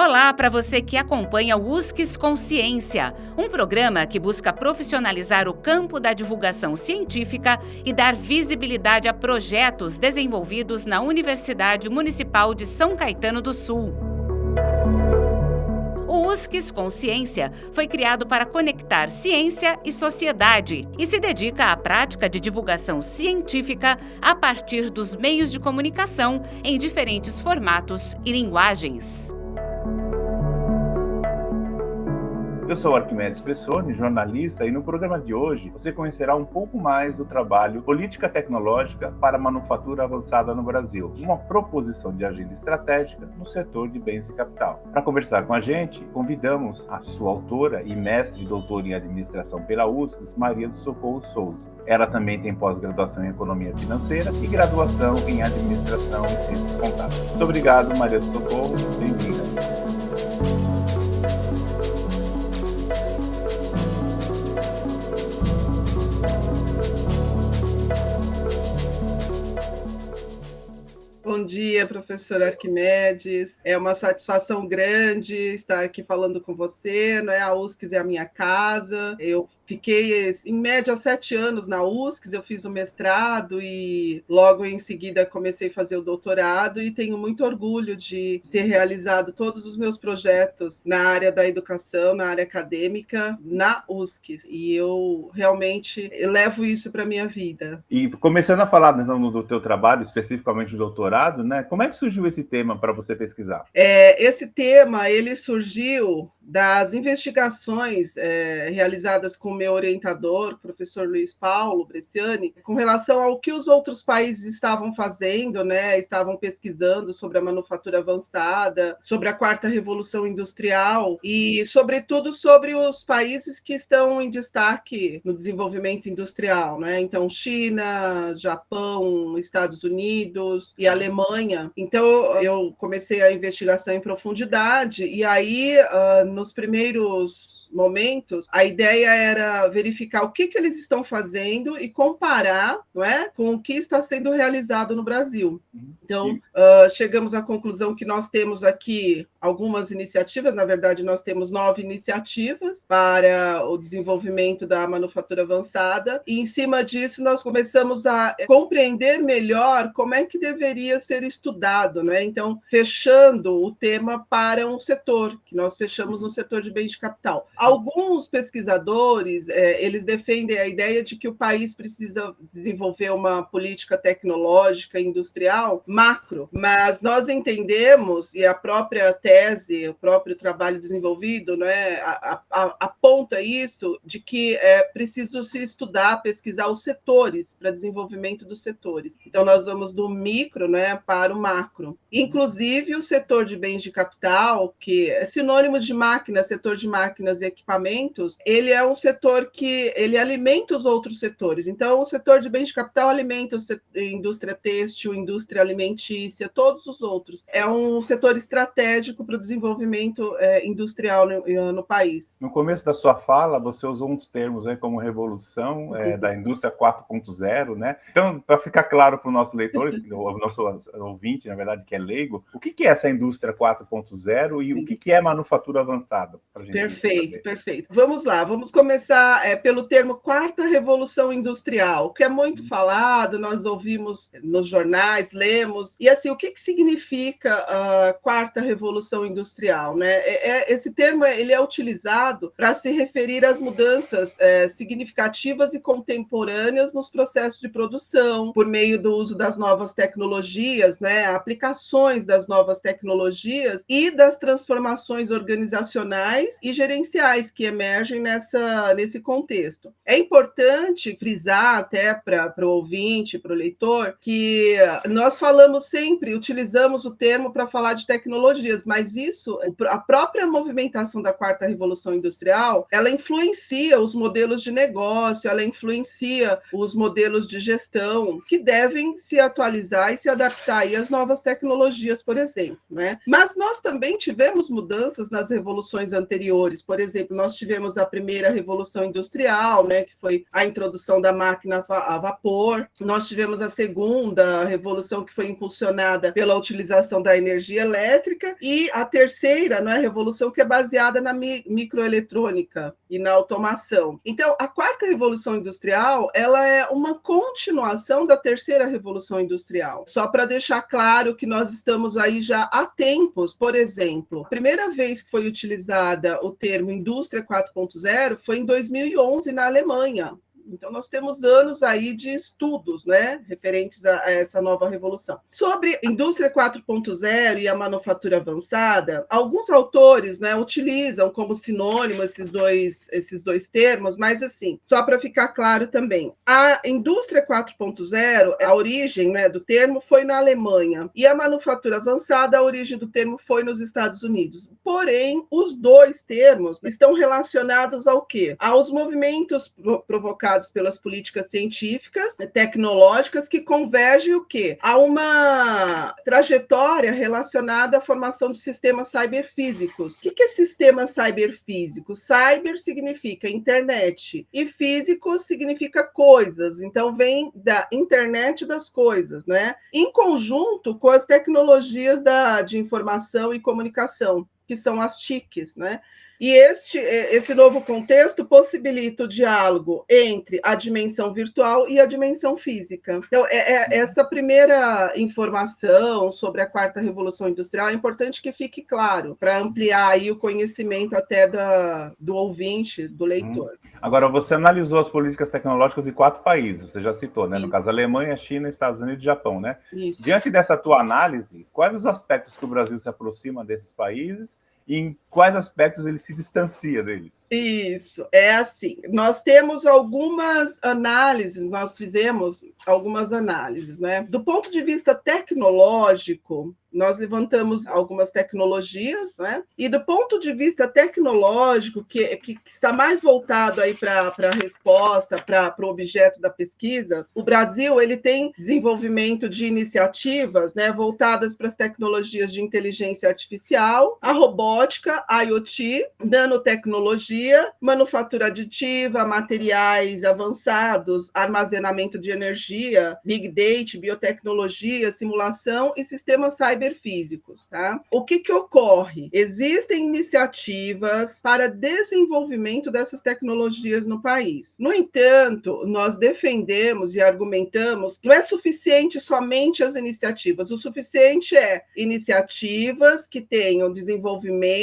Olá para você que acompanha o USCS Consciência, um programa que busca profissionalizar o campo da divulgação científica e dar visibilidade a projetos desenvolvidos na Universidade Municipal de São Caetano do Sul. O USCS Consciência foi criado para conectar ciência e sociedade e se dedica à prática de divulgação científica a partir dos meios de comunicação em diferentes formatos e linguagens. Eu sou Arquimedes Pressoni, jornalista, e no programa de hoje você conhecerá um pouco mais do trabalho Política Tecnológica para a Manufatura Avançada no Brasil, uma proposição de agenda estratégica no setor de bens e capital. Para conversar com a gente, convidamos a sua autora e mestre e doutora em administração pela USCS, Maria do Socorro Souza. Ela também tem pós-graduação em Economia Financeira e graduação em Administração e Ciências Contábeis. Muito obrigado, Maria do Socorro. Bem-vinda. Bom dia, professor Arquimedes. É uma satisfação grande estar aqui falando com você, né? A USCS é a minha casa. Eu fiquei, em média, 7 anos na USCS, eu fiz o mestrado e logo em seguida comecei a fazer o doutorado e tenho muito orgulho de ter realizado todos os meus projetos na área da educação, na área acadêmica, na USCS. E eu realmente levo isso para a minha vida. E começando a falar então, do teu trabalho, especificamente do doutorado, né? Como é que surgiu esse tema para você pesquisar? Esse tema, ele surgiu das investigações realizadas com o meu orientador, o professor Luiz Paulo Bresciani, com relação ao que os outros países estavam fazendo, né? Estavam pesquisando sobre a manufatura avançada, sobre a quarta revolução industrial e, sobretudo, sobre os países que estão em destaque no desenvolvimento industrial, né? Então, China, Japão, Estados Unidos e Alemanha. Então, eu comecei a investigação em profundidade e aí, nos primeiros momentos, a ideia era verificar o que eles estão fazendo e comparar, não é, com o que está sendo realizado no Brasil. Então, chegamos à conclusão que nós temos aqui algumas iniciativas, na verdade, nós temos 9 iniciativas para o desenvolvimento da manufatura avançada, e em cima disso nós começamos a compreender melhor como é que deveria ser estudado, né? Então, fechando o tema para um setor, que nós fechamos no setor de bens de capital. Alguns pesquisadores, eles defendem a ideia de que o país precisa desenvolver uma política tecnológica e industrial macro, mas nós entendemos, e a própria tese, o próprio trabalho desenvolvido, né, aponta isso, de que é preciso se estudar, pesquisar os setores, para desenvolvimento dos setores. Então, nós vamos do micro, né, para o macro. Inclusive, o setor de bens de capital, que é sinônimo de máquina, setor de máquinas e equipamentos, ele é um setor que ele alimenta os outros setores. Então, o setor de bens de capital alimenta a indústria têxtil, indústria alimentícia, todos os outros. É um setor estratégico para o desenvolvimento industrial no país. No começo da sua fala, você usou uns termos como revolução da indústria 4.0, né? Então, para ficar claro para o nosso leitor, o nosso ouvinte, na verdade, que é leigo, o que é essa indústria 4.0 e o que é manufatura avançada? Perfeito. Vamos lá, vamos começar pelo termo quarta revolução industrial, que é muito falado, nós ouvimos nos jornais, lemos, e assim, o que significa a quarta revolução industrial, né? Esse termo ele é utilizado para se referir às mudanças significativas e contemporâneas nos processos de produção, por meio do uso das novas tecnologias, né? Aplicações das novas tecnologias e das transformações organizacionais e gerenciais que emergem nesse contexto. É importante frisar até para o ouvinte, para o leitor, que nós falamos sempre, utilizamos o termo para falar de tecnologias, mas isso, a própria movimentação da quarta revolução industrial, ela influencia os modelos de negócio, ela influencia os modelos de gestão, que devem se atualizar e se adaptar aí às novas tecnologias, por exemplo, né? Mas nós também tivemos mudanças nas revoluções revoluções anteriores. Por exemplo, nós tivemos a primeira revolução industrial, né, que foi a introdução da máquina a vapor. Nós tivemos a segunda revolução, que foi impulsionada pela utilização da energia elétrica, e a terceira, né, revolução, que é baseada na microeletrônica e na automação. Então, a quarta revolução industrial, ela é uma continuação da terceira revolução industrial. Só para deixar claro que nós estamos aí já há tempos. Por exemplo, a primeira vez que foi utilizada o termo indústria 4.0 foi em 2011 na Alemanha. Então, nós temos anos aí de estudos, né, referentes a essa nova revolução. Sobre indústria 4.0 e a manufatura avançada, alguns autores, né, utilizam como sinônimo esses dois termos, mas assim, só para ficar claro também, a indústria 4.0, a origem, né, do termo foi na Alemanha, e a manufatura avançada, a origem do termo foi nos Estados Unidos. Porém, os dois termos estão relacionados ao quê? Aos movimentos provocados pelas políticas científicas, tecnológicas, que convergem o quê? A uma trajetória relacionada à formação de sistemas cyberfísicos. O que é sistema cyberfísico? Cyber significa internet e físico significa coisas. Então, vem da internet das coisas, né? Em conjunto com as tecnologias de informação e comunicação, que são as TICs, né? E esse novo contexto possibilita o diálogo entre a dimensão virtual e a dimensão física. Então, essa primeira informação sobre a quarta revolução industrial é importante que fique claro, para ampliar aí o conhecimento até do ouvinte, do leitor. Agora, você analisou as políticas tecnológicas de 4 países, você já citou, né? No caso, Alemanha, China, Estados Unidos e Japão, né? Isso. Diante dessa tua análise, quais os aspectos que o Brasil se aproxima desses países e em quais aspectos ele se distancia deles? Isso, é assim. Nós temos algumas análises, nós fizemos algumas análises, né? Do ponto de vista tecnológico, nós levantamos algumas tecnologias, né? E do ponto de vista tecnológico, que está mais voltado aí para a resposta, para o objeto da pesquisa, o Brasil ele tem desenvolvimento de iniciativas, né, voltadas para as tecnologias de inteligência artificial, a robótica, a IoT, nanotecnologia, manufatura aditiva, materiais avançados, armazenamento de energia, big data, biotecnologia, simulação e sistemas cyberfísicos, tá? O que ocorre? Existem iniciativas para desenvolvimento dessas tecnologias no país. No entanto, nós defendemos e argumentamos que não é suficiente somente as iniciativas, o suficiente é iniciativas que tenham desenvolvimento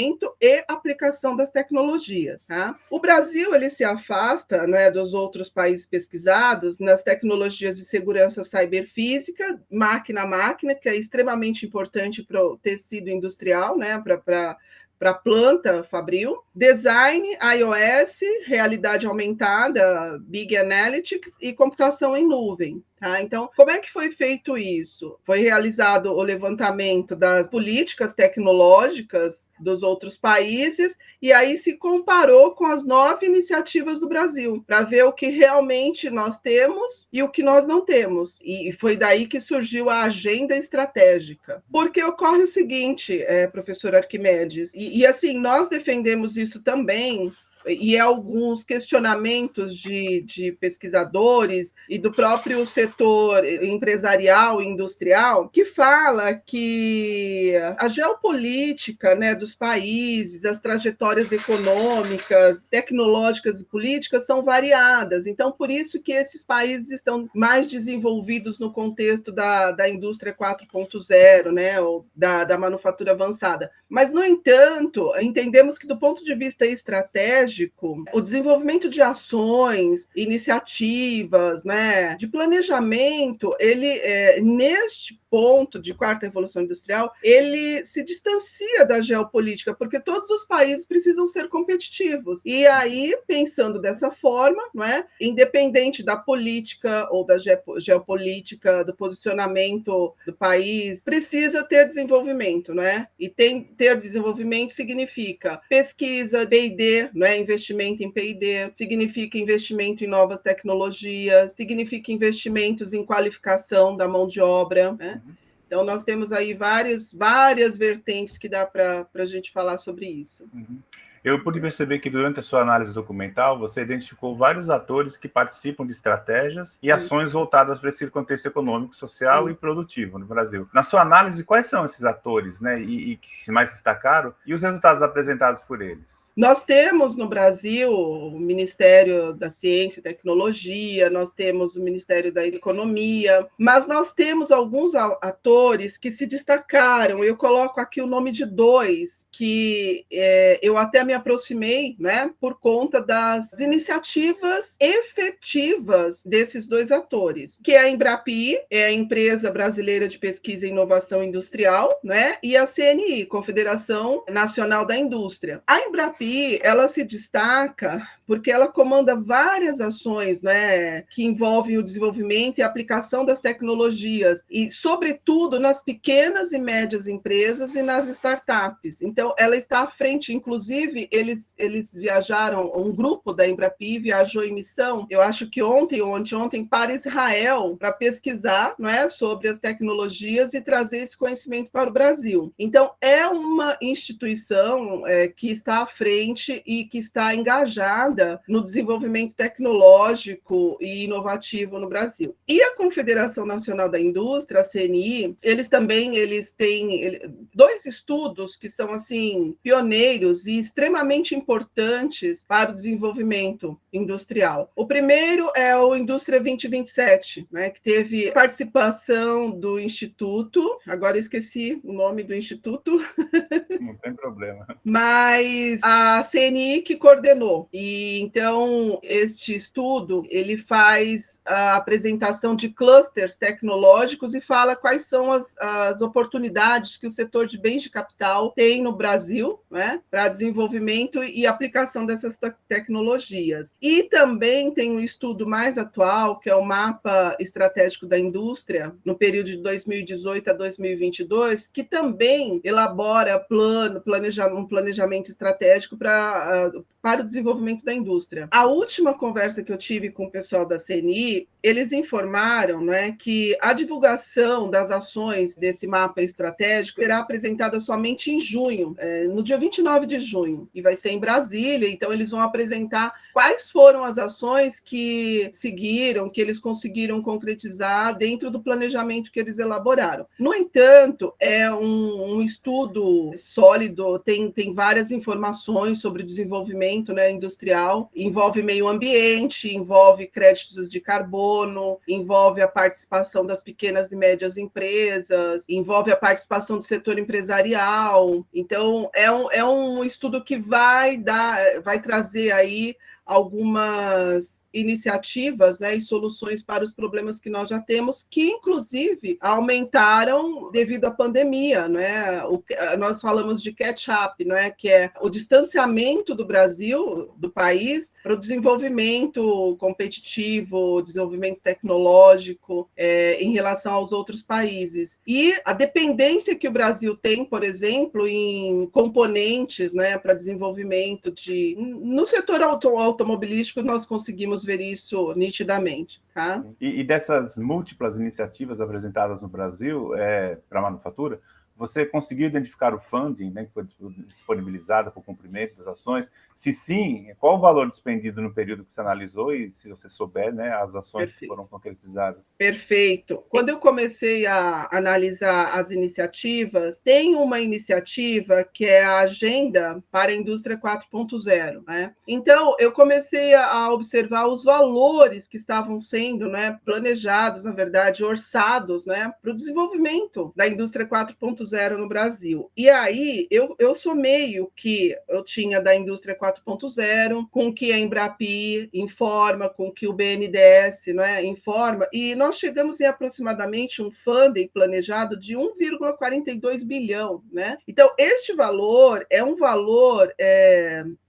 e aplicação das tecnologias, tá? O Brasil, ele se afasta, né, dos outros países pesquisados nas tecnologias de segurança cyberfísica, máquina a máquina, que é extremamente importante para o tecido industrial, né, para a planta fabril, design, iOS, realidade aumentada, Big Analytics e computação em nuvem. Tá? Então, como é que foi feito isso? Foi realizado o levantamento das políticas tecnológicas dos outros países, e aí se comparou com as 9 iniciativas do Brasil, para ver o que realmente nós temos e o que nós não temos. E foi daí que surgiu a agenda estratégica. Porque ocorre o seguinte, professor Arquimedes, e assim, nós defendemos isso também, e alguns questionamentos de pesquisadores e do próprio setor empresarial e industrial, que fala que a geopolítica, né, dos países, as trajetórias econômicas, tecnológicas e políticas são variadas. Então, por isso que esses países estão mais desenvolvidos no contexto da indústria 4.0, né, ou da manufatura avançada. Mas, no entanto, entendemos que, do ponto de vista estratégico, o desenvolvimento de ações, iniciativas, né, de planejamento, ele, neste ponto de quarta revolução industrial, ele se distancia da geopolítica, porque todos os países precisam ser competitivos. E aí, pensando dessa forma, não é, independente da política ou da geopolítica, do posicionamento do país, precisa ter desenvolvimento, não é? E ter desenvolvimento significa pesquisa, P&D, não é? Investimento em P&D, significa investimento em novas tecnologias, significa investimentos em qualificação da mão de obra, né? Então, nós temos aí várias vertentes que dá para a gente falar sobre isso. Eu pude perceber que durante a sua análise documental, você identificou vários atores que participam de estratégias e ações voltadas para esse contexto econômico, social e produtivo no Brasil. Na sua análise, quais são esses atores, né, e que mais destacaram, e os resultados apresentados por eles? Nós temos no Brasil o Ministério da Ciência e Tecnologia, nós temos o Ministério da Economia, mas nós temos alguns atores que se destacaram. Eu coloco aqui o nome de dois que eu até me aproximei, né, por conta das iniciativas efetivas desses dois atores, que é a Embrapi, é a Empresa Brasileira de Pesquisa e Inovação Industrial, né, e a CNI, Confederação Nacional da Indústria. A Embrapi, ela se destaca porque ela comanda várias ações, né, que envolvem o desenvolvimento e aplicação das tecnologias, e, sobretudo, nas pequenas e médias empresas e nas startups. Então, ela está à frente, inclusive, eles viajaram, um grupo da Embrapi viajou em missão, eu acho que ontem ou anteontem, para Israel, para pesquisar, não é, sobre as tecnologias e trazer esse conhecimento para o Brasil. Então, é uma instituição que está à frente e que está engajada no desenvolvimento tecnológico e inovativo no Brasil. E a Confederação Nacional da Indústria, a CNI, eles têm dois estudos que são assim pioneiros e extremamente importantes para o desenvolvimento industrial. O primeiro é o Indústria 2027, né, que teve participação do Instituto, agora esqueci o nome do Instituto. Não tem problema. Mas a CNI que coordenou. E então este estudo ele faz a apresentação de clusters tecnológicos e fala quais são as oportunidades que o setor de bens de capital tem no Brasil, né, para desenvolvimento e aplicação dessas tecnologias. E também tem um estudo mais atual, que é o Mapa Estratégico da Indústria, no período de 2018 a 2022, que também elabora um planejamento estratégico para o desenvolvimento da indústria. A última conversa que eu tive com o pessoal da CNI, eles informaram, né, que a divulgação das ações desse mapa estratégico será apresentada somente em junho, no dia 29 de junho, e vai ser em Brasília. Então eles vão apresentar quais foram as ações que seguiram, que eles conseguiram concretizar dentro do planejamento que eles elaboraram. No entanto, é um estudo sólido, tem várias informações sobre desenvolvimento, né, industrial, envolve meio ambiente, envolve créditos de carbono, envolve a participação das pequenas e médias empresas, envolve a participação do setor empresarial. Então, é um estudo que vai trazer aí algumas iniciativas, né, e soluções para os problemas que nós já temos, que inclusive aumentaram devido à pandemia, né? Nós falamos de catch-up, né, que é o distanciamento do Brasil, do país, para o desenvolvimento competitivo, desenvolvimento tecnológico, em relação aos outros países. E a dependência que o Brasil tem, por exemplo, em componentes, né, para desenvolvimento no setor automobilístico, nós conseguimos ver isso nitidamente. Tá? E dessas múltiplas iniciativas apresentadas no Brasil para a manufatura, você conseguiu identificar o funding, né, que foi disponibilizado para o cumprimento das ações? Se sim, qual o valor despendido no período que você analisou e, se você souber, né, as ações Perfeito. Que foram concretizadas? Perfeito. Quando eu comecei a analisar as iniciativas, tem uma iniciativa que é a Agenda para a Indústria 4.0. Né? Então, eu comecei a observar os valores que estavam sendo, né, planejados, na verdade, orçados, né, para o desenvolvimento da Indústria 4.0 no Brasil. E aí eu somei o que eu tinha da Indústria 4.0 com o que a Embrapi informa, com o que o BNDES, né, informa, e nós chegamos em aproximadamente um funding planejado de 1,42 bilhão. Né? Então, este valor é um valor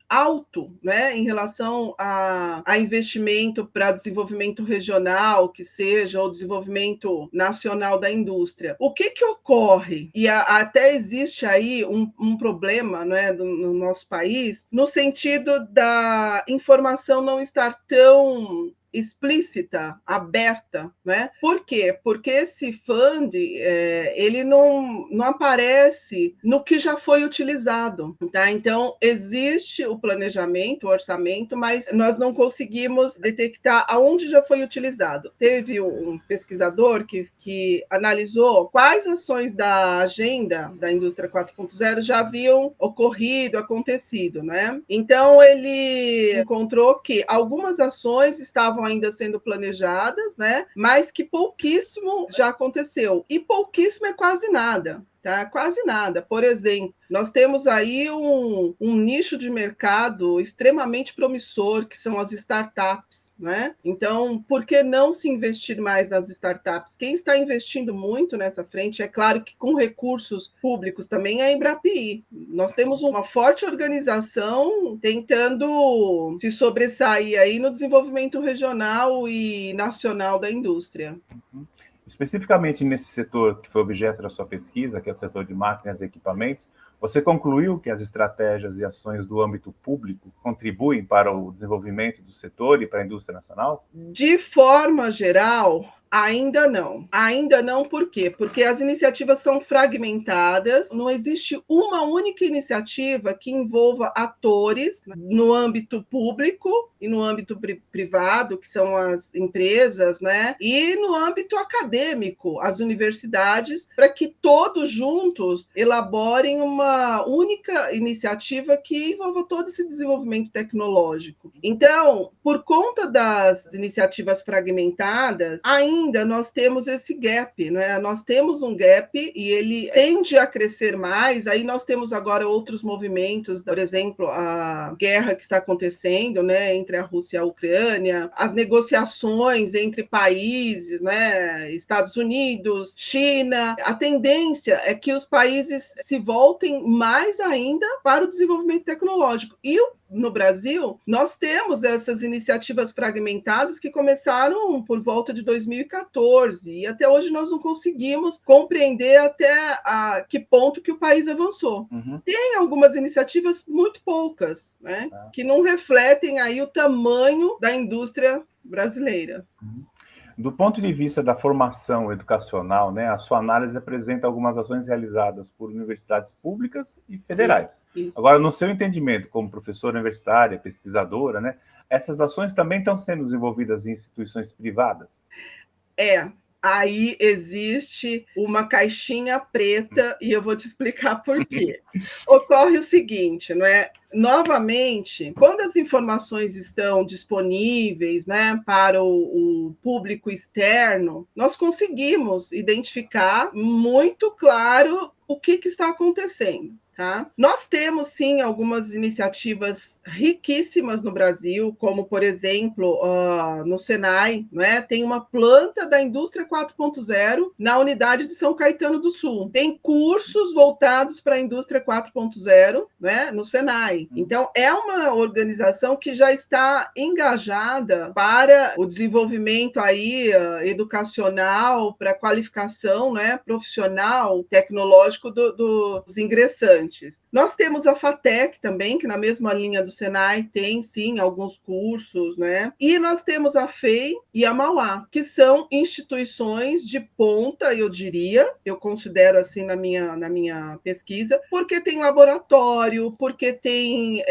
alto, né, em relação a investimento para desenvolvimento regional, que seja, ou desenvolvimento nacional da indústria. O que ocorre? E até existe aí um problema, né, no nosso país, no sentido da informação não estar tão explícita, aberta, né? Por quê? Porque esse fund ele não aparece no que já foi utilizado, tá? Então existe o planejamento, o orçamento, mas nós não conseguimos detectar aonde já foi utilizado. Teve um pesquisador que analisou quais ações da agenda da indústria 4.0 já haviam ocorrido, acontecido, né? Então ele encontrou que algumas ações estavam ainda sendo planejadas, né? Mas que pouquíssimo já aconteceu. E pouquíssimo é quase nada. Tá? Quase nada. Por exemplo, nós temos aí um nicho de mercado extremamente promissor, que são as startups, né? Então, por que não se investir mais nas startups? Quem está investindo muito nessa frente, é claro que com recursos públicos também, é a Embrapi. Nós temos uma forte organização tentando se sobressair aí no desenvolvimento regional e nacional da indústria. Especificamente nesse setor que foi objeto da sua pesquisa, que é o setor de máquinas e equipamentos, você concluiu que as estratégias e ações do âmbito público contribuem para o desenvolvimento do setor e para a indústria nacional? De forma geral, ainda não. Ainda não, por quê? Porque as iniciativas são fragmentadas, não existe uma única iniciativa que envolva atores no âmbito público e no âmbito privado, que são as empresas, né? E no âmbito acadêmico, as universidades, para que todos juntos elaborem uma única iniciativa que envolva todo esse desenvolvimento tecnológico. Então, por conta das iniciativas fragmentadas, ainda nós temos esse gap, né? Nós temos um gap e ele tende a crescer mais. Aí nós temos agora outros movimentos, por exemplo, a guerra que está acontecendo, né, entre a Rússia e a Ucrânia, as negociações entre países, né, Estados Unidos, China. A tendência é que os países se voltem mais ainda para o desenvolvimento tecnológico. E no Brasil, nós temos essas iniciativas fragmentadas que começaram por volta de 2014 e até hoje nós não conseguimos compreender até a que ponto que o país avançou. Tem algumas iniciativas, muito poucas, né, que não refletem aí o tamanho da indústria brasileira. Do ponto de vista da formação educacional, né, a sua análise apresenta algumas ações realizadas por universidades públicas e federais. Isso. Agora, no seu entendimento, como professora universitária, pesquisadora, né, essas ações também estão sendo desenvolvidas em instituições privadas? Aí existe uma caixinha preta e eu vou te explicar por quê. Ocorre o seguinte, não é? Novamente, quando as informações estão disponíveis, né, para o público externo, nós conseguimos identificar muito claro o que está acontecendo. Tá? Nós temos, sim, algumas iniciativas riquíssimas no Brasil, como, por exemplo, no Senai, né? Tem uma planta da indústria 4.0 na unidade de São Caetano do Sul. Tem cursos voltados para a indústria 4.0, né, no Senai. Então, é uma organização que já está engajada para o desenvolvimento aí, educacional, para a qualificação, né, profissional, tecnológico dos ingressantes. Nós temos a FATEC também, que na mesma linha do Senai tem, sim, alguns cursos, né? E nós temos a FEI e a Mauá, que são instituições de ponta, eu diria, eu considero assim na minha pesquisa, porque tem laboratório, porque tem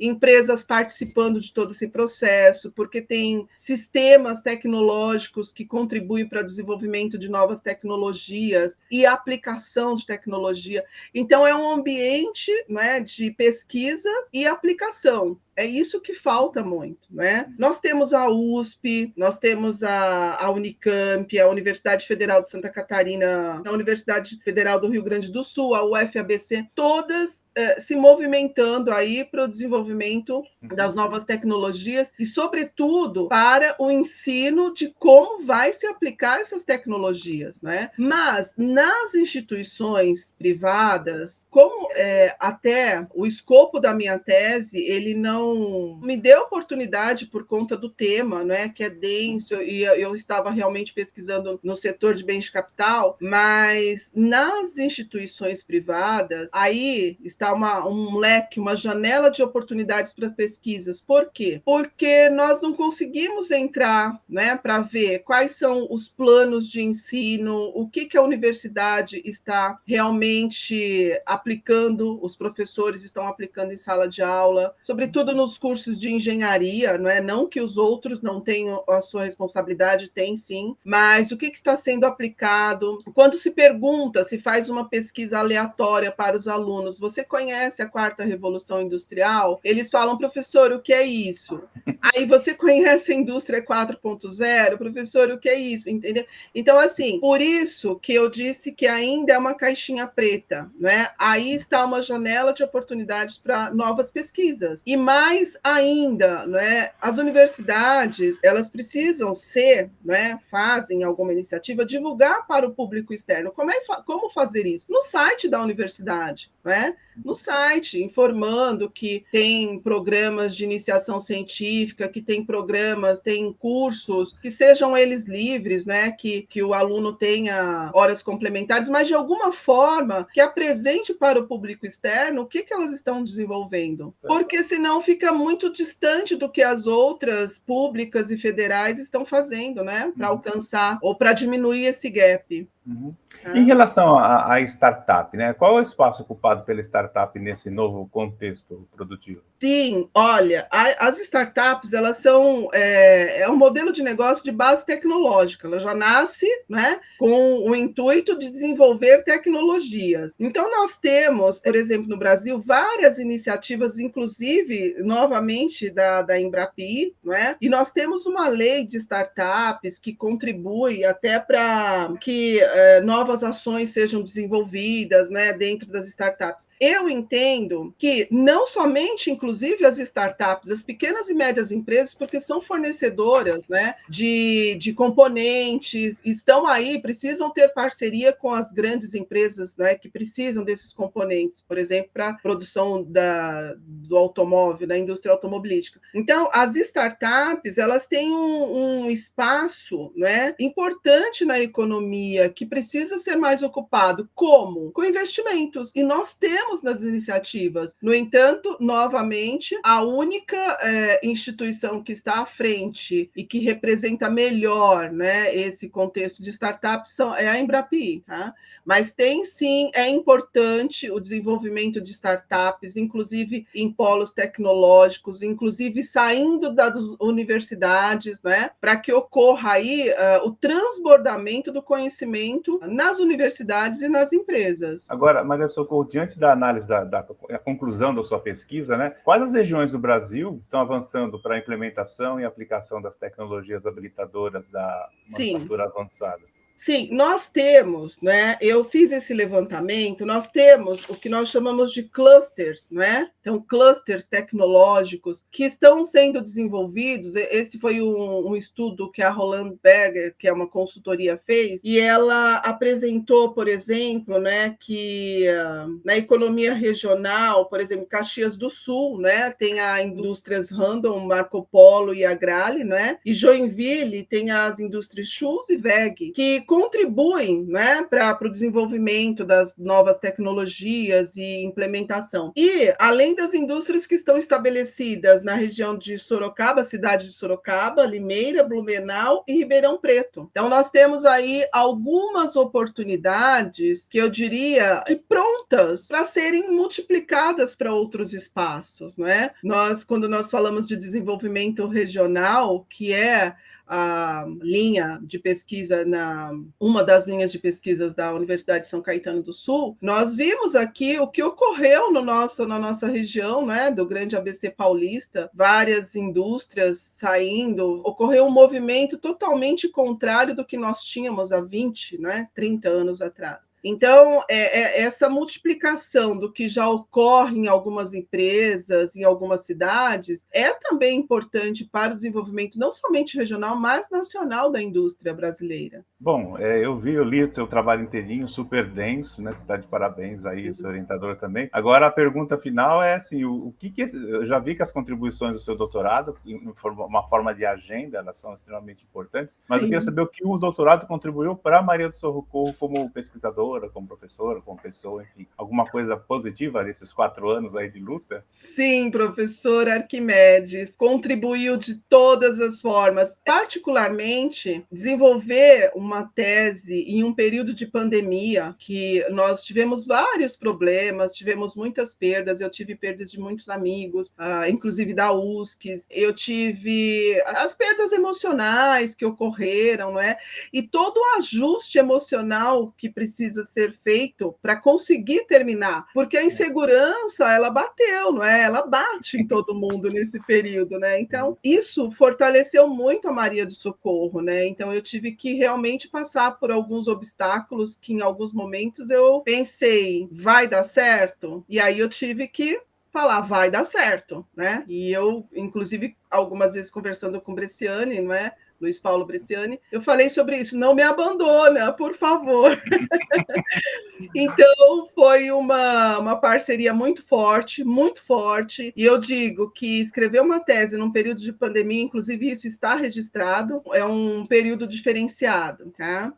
empresas participando de todo esse processo, porque tem sistemas tecnológicos que contribuem para o desenvolvimento de novas tecnologias e aplicação de tecnologia. Então, é um ambiente, né, de pesquisa e aplicação. É isso que falta muito, né? Nós temos a USP, nós temos a Unicamp, a Universidade Federal de Santa Catarina, a Universidade Federal do Rio Grande do Sul, a UFABC, todas se movimentando aí para o desenvolvimento das novas tecnologias e, sobretudo, para o ensino de como vai se aplicar essas tecnologias, né? Mas nas instituições privadas, como até o escopo da minha tese, ele não me deu oportunidade por conta do tema, né, que é denso, e eu estava realmente pesquisando no setor de bens de capital, mas nas instituições privadas, aí está está um leque, uma janela de oportunidades para pesquisas. Por quê? Porque nós não conseguimos entrar, né, para ver quais são os planos de ensino, o que a universidade está realmente aplicando, os professores estão aplicando em sala de aula, sobretudo nos cursos de engenharia, não que os outros não tenham a sua responsabilidade, tem sim, mas o que está sendo aplicado? Quando se pergunta, se faz uma pesquisa aleatória para os alunos, você conhece a quarta revolução industrial? Eles falam, professor, o que é isso? Aí você conhece a indústria 4.0? Professor, o que é isso? Entendeu? Então, assim, por isso que eu disse que ainda é uma caixinha preta, Aí está uma janela de oportunidades para novas pesquisas. E mais ainda, as universidades, elas precisam fazem alguma iniciativa, divulgar para o público externo. Como fazer isso? No site da universidade, no site, informando que tem programas de iniciação científica, que tem programas, tem cursos, que sejam eles livres, que o aluno tenha horas complementares, mas de alguma forma que apresente para o público externo o que elas estão desenvolvendo. Porque senão fica muito distante do que as outras públicas e federais estão fazendo, para alcançar ou para diminuir esse gap. Uhum. Em relação à startup, qual é o espaço ocupado pela startup nesse novo contexto produtivo? Sim, olha, as startups, elas são um modelo de negócio de base tecnológica, ela já nasce com o intuito de desenvolver tecnologias. Então, nós temos, por exemplo, no Brasil, várias iniciativas, inclusive, novamente, da Embrapi, e nós temos uma lei de startups que contribui até para que novas ações sejam desenvolvidas dentro das startups. Eu entendo que não somente, inclusive, as startups, as pequenas e médias empresas, porque são fornecedoras de componentes, estão aí, precisam ter parceria com as grandes empresas que precisam desses componentes, por exemplo, para a produção do automóvel, da indústria automobilística. Então, as startups, elas têm um espaço importante na economia que precisa ser mais ocupado. Como? Com investimentos. E nós temos nas iniciativas. No entanto, novamente, a única instituição que está à frente e que representa melhor esse contexto de startups é a Embrapi. Tá? Mas tem sim, é importante o desenvolvimento de startups, inclusive em polos tecnológicos, inclusive saindo das universidades, para que ocorra aí o transbordamento do conhecimento nas universidades e nas empresas. Agora, Maria Socorro, diante da análise da conclusão da sua pesquisa, quais as regiões do Brasil estão avançando para a implementação e aplicação das tecnologias habilitadoras da manufatura avançada? Sim, nós temos, eu fiz esse levantamento, nós temos o que nós chamamos de clusters, Então, clusters tecnológicos que estão sendo desenvolvidos. Esse foi um estudo que a Roland Berger, que é uma consultoria, fez, e ela apresentou, por exemplo, que na economia regional, por exemplo, Caxias do Sul, tem a indústrias Randon, Marco Polo e Agrale, e Joinville tem as indústrias Schulz e WEG, que contribuem para o desenvolvimento das novas tecnologias e implementação. E, além das indústrias que estão estabelecidas na região de Sorocaba, cidade de Sorocaba, Limeira, Blumenau e Ribeirão Preto. Então, nós temos aí algumas oportunidades que eu diria que prontas para serem multiplicadas para outros espaços. Quando nós falamos de desenvolvimento regional, que é a linha de pesquisa, uma das linhas de pesquisas da Universidade de São Caetano do Sul, nós vimos aqui o que ocorreu na nossa região, do Grande ABC Paulista, várias indústrias saindo, ocorreu um movimento totalmente contrário do que nós tínhamos há 20, 30 anos atrás. Então, essa multiplicação do que já ocorre em algumas empresas, em algumas cidades, é também importante para o desenvolvimento não somente regional, mas nacional da indústria brasileira. Bom, eu li o seu trabalho inteirinho, super denso, você está de parabéns aí, o seu orientador também. Agora, a pergunta final é assim, eu já vi que as contribuições do seu doutorado, uma forma de agenda, elas são extremamente importantes, mas Sim. Eu queria saber o que o doutorado contribuiu para Maria do Socorro como pesquisadora, orientadora, como professora, como pessoa, enfim, alguma coisa positiva nesses 4 anos aí de luta? Sim, professor Arquimedes, contribuiu de todas as formas, particularmente desenvolver uma tese em um período de pandemia, que nós tivemos vários problemas, tivemos muitas perdas, eu tive perdas de muitos amigos, inclusive da USCS, eu tive as perdas emocionais que ocorreram, não é? E todo o ajuste emocional que precisa ser feito para conseguir terminar, porque a insegurança, ela bateu, não é? Ela bate em todo mundo nesse período, né? Então, isso fortaleceu muito a Maria do Socorro, né? Então, eu tive que realmente passar por alguns obstáculos que, em alguns momentos, eu pensei, vai dar certo? E aí eu tive que falar, vai dar certo, né? E eu, inclusive, algumas vezes conversando com o Bresciani, não é? Luiz Paulo Bresciani, eu falei sobre isso, não me abandona, por favor. Então, foi uma parceria muito forte, e eu digo que escrever uma tese num período de pandemia, inclusive isso está registrado, é um período diferenciado, tá?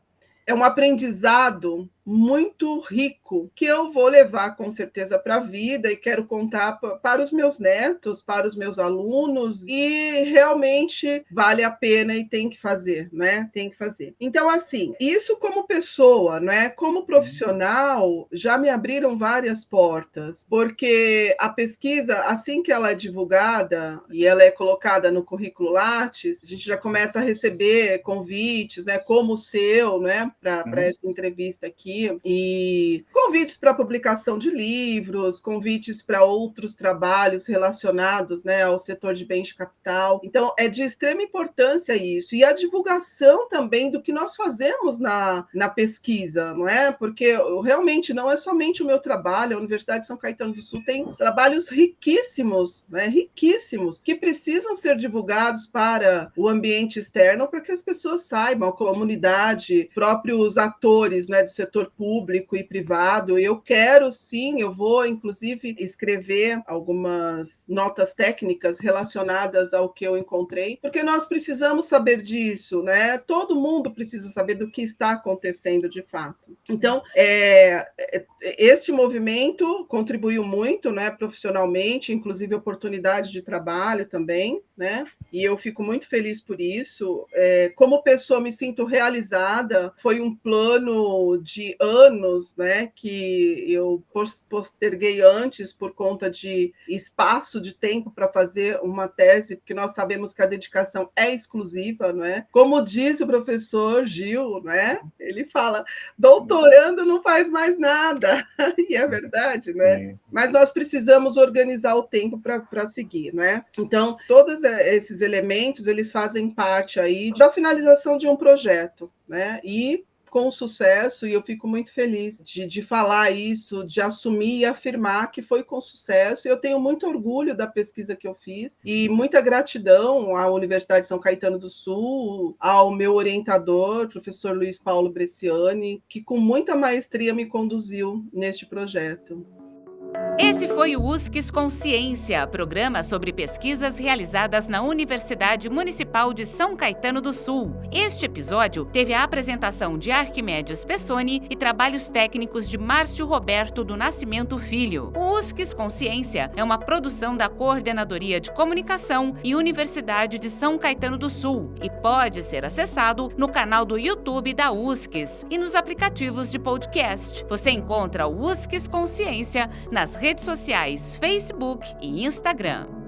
É um aprendizado muito rico, que eu vou levar com certeza para a vida e quero contar para os meus netos, para os meus alunos, e realmente vale a pena e tem que fazer, né? Tem que fazer. Então, assim, isso como pessoa, né? Como profissional, já me abriram várias portas, porque a pesquisa, assim que ela é divulgada e ela é colocada no currículo Lattes, a gente já começa a receber convites, né? Como o seu, né? Para essa entrevista aqui, e convites para publicação de livros, convites para outros trabalhos relacionados, né, ao setor de bens de capital. Então, é de extrema importância isso. E a divulgação também do que nós fazemos na pesquisa, não é? Porque realmente não é somente o meu trabalho, a Universidade de São Caetano do Sul tem trabalhos riquíssimos, né, riquíssimos, que precisam ser divulgados para o ambiente externo, para que as pessoas saibam, a comunidade, próprios atores, né, do setor público e privado. Eu quero, sim, eu vou, inclusive, escrever algumas notas técnicas relacionadas ao que eu encontrei, porque nós precisamos saber disso, né? Todo mundo precisa saber do que está acontecendo de fato. Então, este movimento contribuiu muito, né, profissionalmente, inclusive oportunidade de trabalho também, né? E eu fico muito feliz por isso. Como pessoa, me sinto realizada. Foi um plano de anos, né, que eu posterguei antes por conta de espaço de tempo para fazer uma tese, porque nós sabemos que a dedicação é exclusiva, não é? Como diz o professor Gil, né? Ele fala, doutorando não faz mais nada, e é verdade, né? Mas nós precisamos organizar o tempo para seguir, né? Então, todos esses elementos, eles fazem parte aí da finalização de um projeto, né? E com sucesso, e eu fico muito feliz de falar isso, de assumir e afirmar que foi com sucesso. Eu tenho muito orgulho da pesquisa que eu fiz e muita gratidão à Universidade de São Caetano do Sul, ao meu orientador, professor Luiz Paulo Bresciani, que com muita maestria me conduziu neste projeto. Esse foi o USCS Consciência, programa sobre pesquisas realizadas na Universidade Municipal de São Caetano do Sul. Este episódio teve a apresentação de Arquimedes Pessoni e trabalhos técnicos de Márcio Roberto do Nascimento Filho. O USCS Consciência é uma produção da Coordenadoria de Comunicação e Universidade de São Caetano do Sul e pode ser acessado no canal do YouTube da USCS e nos aplicativos de podcast. Você encontra o USCS Consciência nas redes sociais Facebook e Instagram.